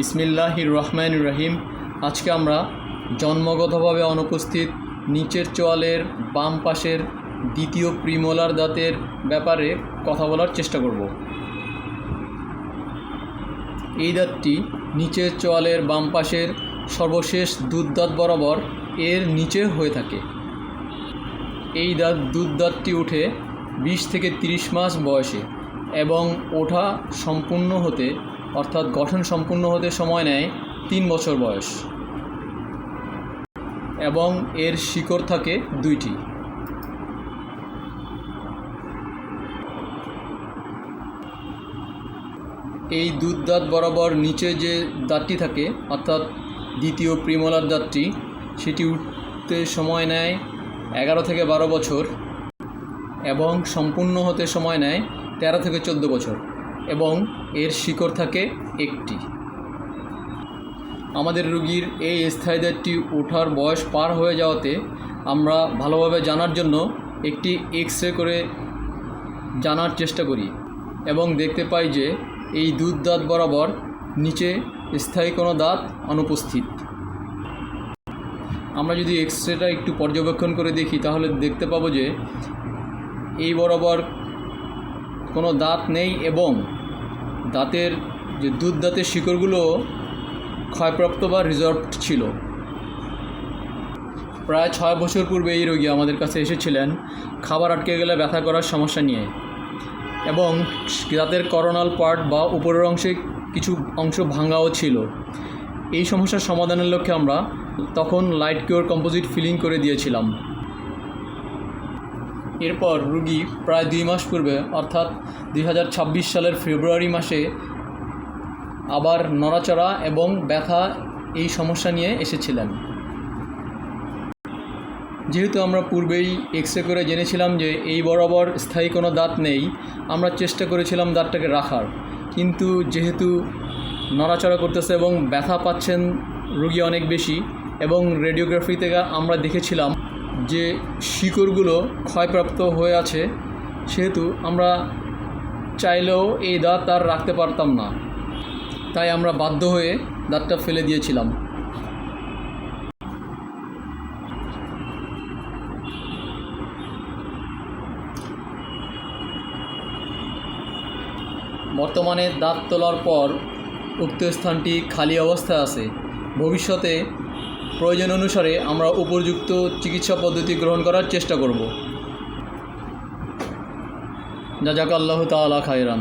বিসমিল্লাহির রহমানির রহিম। আজকে আমরা জন্মগতভাবে অনুপস্থিত নিচের চোয়ালের বাম পাশের দ্বিতীয় প্রিমোলার দাঁতের ব্যাপারে কথা বলার চেষ্টা করব। এই দাঁতটি নিচের চোয়ালের বাম পাশের সর্বশেষ দুধদাঁত বরাবর এর নিচে হয়ে থাকে। এই দুধদাঁতটি উঠে 20 থেকে 30 মাস বয়সে এবং ওঠা সম্পূর্ণ হতে অর্থাৎ গঠন সম্পূর্ণ হতে সময় নেয় 3 বছর বয়স এবং এর শিকড় থাকে 2টি। এই দুধদাঁত বরাবর নিচে যে দাঁতটি থাকে অর্থাৎ দ্বিতীয় প্রিমোলার দাঁতটি, সেটি উঠতে সময় নেয় 11 থেকে 12 বছর এবং সম্পূর্ণ হতে সময় নেয় 13 থেকে 14 বছর এবং এর শিকড় থাকে 1টি। আমাদের রোগীর এই স্থায়ী দাঁতটি ওঠার বয়স পার হয়ে যাওয়াতে আমরা ভালোভাবে জানার জন্য একটি এক্স-রে করে জানার চেষ্টা করি এবং দেখতে পাই যে এই দুধদাঁত বরাবর নিচে স্থায়ী কোনো দাঁত অনুপস্থিত। আমরা যদি এক্স-রেটা একটু পর্যবেক্ষণ করে দেখি তাহলে দেখতে পাবো যে এই বরাবর কোনো দাঁত নেই এবং দাঁতের যে দুধদাঁতের শিকড়গুলো ক্ষয়প্রাপ্ত বা রিজর্ভড ছিল। প্রায় 6 বছর পূর্বে এই রোগী আমাদের কাছে এসেছিলেন খাবার আটকে গেলে ব্যথা করার সমস্যা নিয়ে এবং দাঁতের করোনাল পার্ট বা উপরের অংশে কিছু অংশ ভাঙাও ছিল। এই সমস্যার সমাধানের লক্ষ্যে আমরা তখন লাইট কিওর কম্পোজিট ফিলিং করে দিয়েছিলাম। এরপর রোগী প্রায় 2 মাস পূর্বে অর্থাৎ 2026 সালের ফেব্রুয়ারি মাসে আবার নড়াচড়া এবং ব্যথা এই সমস্যা নিয়ে এসেছিলেন। যেহেতু আমরা পূর্বেই এক্স-রে করে জেনেছিলাম যে এই বরাবর স্থায়ী কোনো দাঁত নেই, আমরা চেষ্টা করেছিলাম দাঁতটাকে রাখার, কিন্তু যেহেতু নড়াচড়া করতেছে এবং ব্যথা পাচ্ছেন রোগী অনেক বেশি এবং রেডিওগ্রাফি থেকে আমরা দেখেছিলাম যে শিকড়গুলো ক্ষয়প্রাপ্ত হয়ে আছে, সেহেতু আমরা চাইলেও এই দাঁত আর রাখতে পারতাম না, তাই আমরা বাধ্য হয়ে দাঁতটা ফেলে দিয়েছিলাম। বর্তমানে দাঁত তোলার পর উক্ত স্থানটি খালি অবস্থায় আছে। ভবিষ্যতে প্রয়োজন অনুসারে আমরা উপযুক্ত চিকিৎসা পদ্ধতি গ্রহণ করার চেষ্টা করব। জাযাকাল্লাহু তাআলা খায়রান।